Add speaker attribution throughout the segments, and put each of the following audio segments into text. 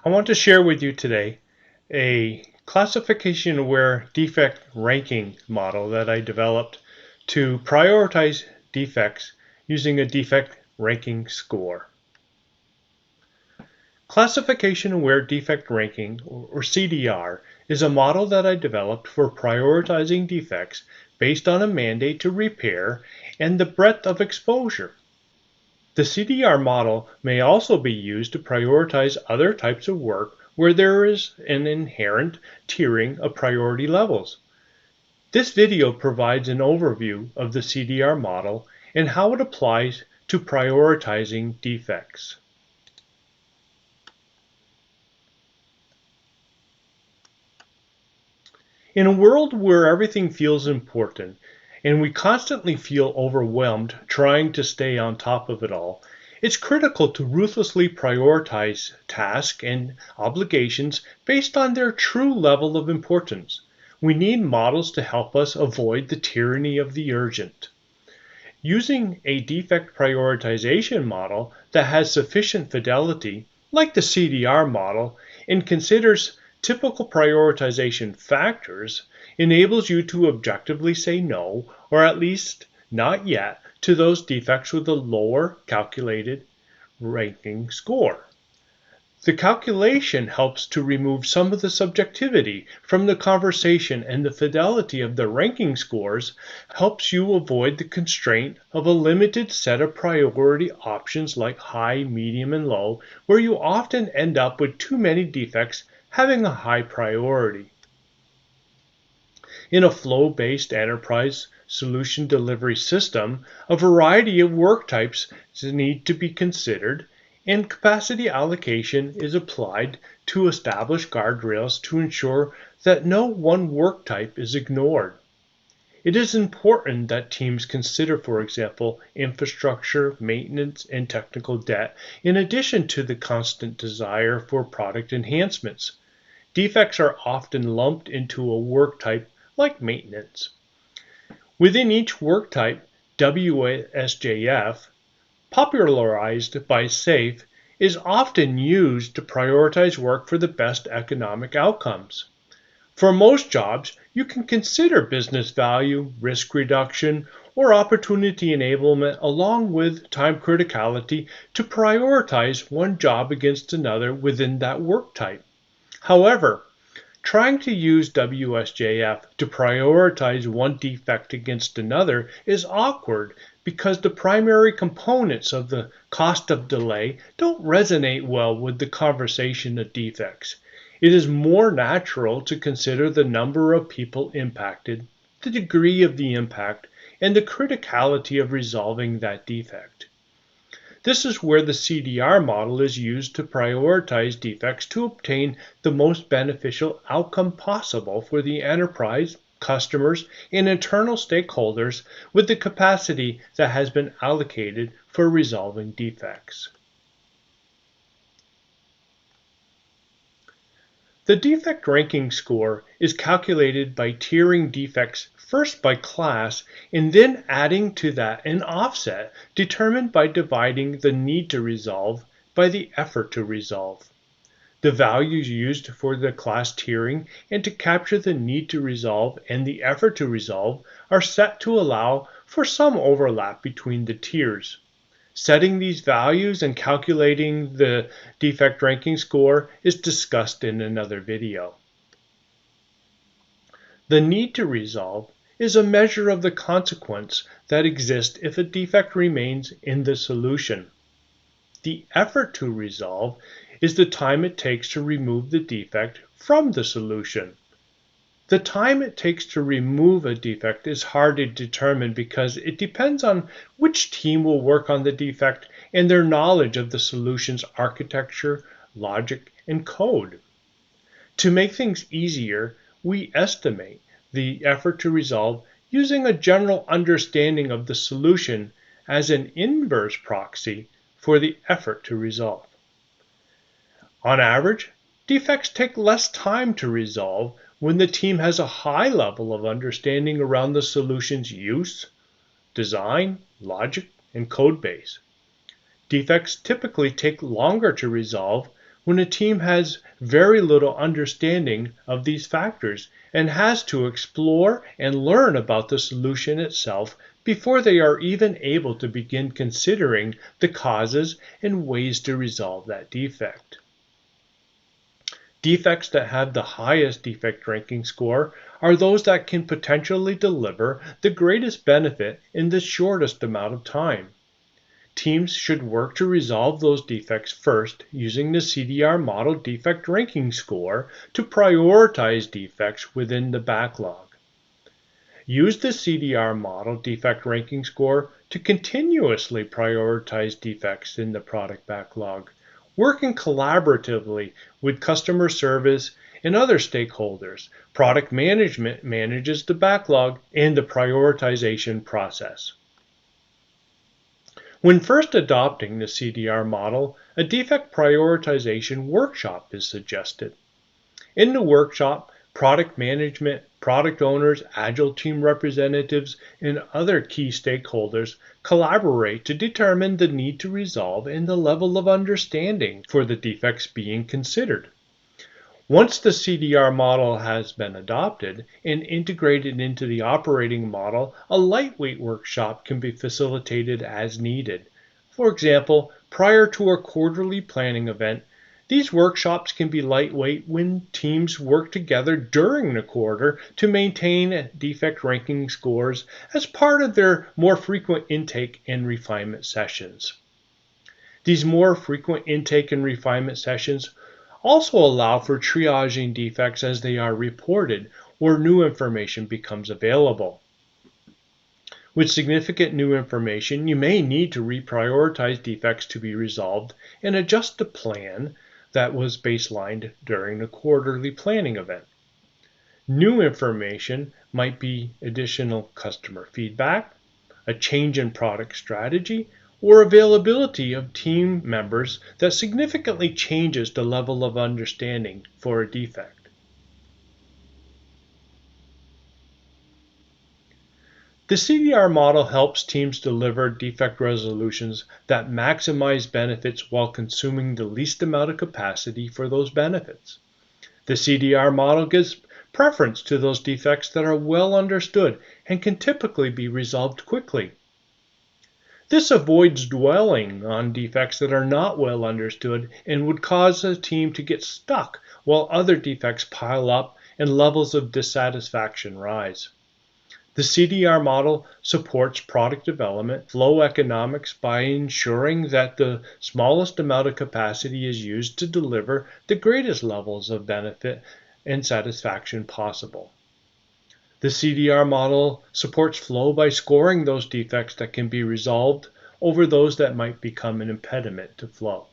Speaker 1: I want to share with you today a classification-aware defect ranking model that I developed to prioritize defects using a defect ranking score. Classification-aware defect ranking, or CDR, is a model that I developed for prioritizing defects based on a mandate to repair and the breadth of exposure. The CDR model may also be used to prioritize other types of work where there is an inherent tiering of priority levels. This video provides an overview of the CDR model and how it applies to prioritizing defects. In a world where everything feels important, and we constantly feel overwhelmed trying to stay on top of it all, it's critical to ruthlessly prioritize tasks and obligations based on their true level of importance. We need models to help us avoid the tyranny of the urgent. Using a defect prioritization model that has sufficient fidelity, like the CDR model, and considers typical prioritization factors, enables you to objectively say no, or at least not yet, to those defects with a lower calculated ranking score. The calculation helps to remove some of the subjectivity from the conversation, and the fidelity of the ranking scores helps you avoid the constraint of a limited set of priority options like high, medium, and low, where you often end up with too many defects having a high priority. In a flow-based enterprise solution delivery system, a variety of work types need to be considered, and capacity allocation is applied to establish guardrails to ensure that no one work type is ignored. It is important that teams consider, for example, infrastructure, maintenance, and technical debt, in addition to the constant desire for product enhancements. Defects are often lumped into a work type like maintenance. Within each work type, WSJF, popularized by SAFE, is often used to prioritize work for the best economic outcomes. For most jobs, you can consider business value, risk reduction, or opportunity enablement along with time criticality to prioritize one job against another within that work type. However, trying to use WSJF to prioritize one defect against another is awkward because the primary components of the cost of delay don't resonate well with the conversation of defects. It is more natural to consider the number of people impacted, the degree of the impact, and the criticality of resolving that defect. This is where the CDR model is used to prioritize defects to obtain the most beneficial outcome possible for the enterprise, customers, and internal stakeholders with the capacity that has been allocated for resolving defects. The defect ranking score is calculated by tiering defects first by class and then adding to that an offset determined by dividing the need to resolve by the effort to resolve. The values used for the class tiering and to capture the need to resolve and the effort to resolve are set to allow for some overlap between the tiers. Setting these values and calculating the defect ranking score is discussed in another video. The need to resolve is a measure of the consequence that exists if a defect remains in the solution. The effort to resolve is the time it takes to remove the defect from the solution. The time it takes to remove a defect is hard to determine because it depends on which team will work on the defect and their knowledge of the solution's architecture, logic, and code. To make things easier, we estimate the effort to resolve using a general understanding of the solution as an inverse proxy for the effort to resolve. On average, defects take less time to resolve when the team has a high level of understanding around the solution's use, design, logic, and code base. Defects typically take longer to resolve when a team has very little understanding of these factors and has to explore and learn about the solution itself before they are even able to begin considering the causes and ways to resolve that defect. Defects that have the highest defect ranking score are those that can potentially deliver the greatest benefit in the shortest amount of time. Teams should work to resolve those defects first using the CDR Model Defect Ranking Score to prioritize defects within the backlog. Use the CDR Model Defect Ranking Score to continuously prioritize defects in the product backlog, working collaboratively with customer service and other stakeholders. Product management manages the backlog and the prioritization process. When first adopting the CDR model, a defect prioritization workshop is suggested. In the workshop, product management, product owners, agile team representatives, and other key stakeholders collaborate to determine the need to resolve and the level of understanding for the defects being considered. Once the CDR model has been adopted and integrated into the operating model, a lightweight workshop can be facilitated as needed. For example, prior to a quarterly planning event, these workshops can be lightweight when teams work together during the quarter to maintain defect ranking scores as part of their more frequent intake and refinement sessions. These more frequent intake and refinement sessions also allow for triaging defects as they are reported or new information becomes available. With significant new information, you may need to reprioritize defects to be resolved and adjust the plan that was baselined during the quarterly planning event. New information might be additional customer feedback, a change in product strategy, or availability of team members that significantly changes the level of understanding for a defect. The CDR model helps teams deliver defect resolutions that maximize benefits while consuming the least amount of capacity for those benefits. The CDR model gives preference to those defects that are well understood and can typically be resolved quickly. This avoids dwelling on defects that are not well understood and would cause a team to get stuck while other defects pile up and levels of dissatisfaction rise. The CDR model supports product development flow economics by ensuring that the smallest amount of capacity is used to deliver the greatest levels of benefit and satisfaction possible. The CDR model supports flow by scoring those defects that can be resolved over those that might become an impediment to flow.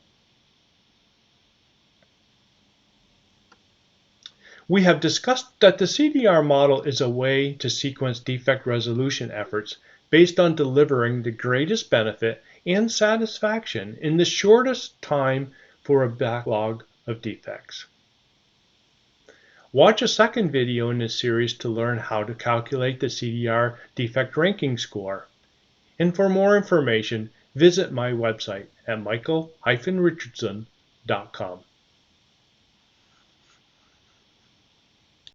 Speaker 1: We have discussed that the CDR model is a way to sequence defect resolution efforts based on delivering the greatest benefit and satisfaction in the shortest time for a backlog of defects. Watch a second video in this series to learn how to calculate the CDR defect ranking score. And for more information, visit my website at michael-richardson.com.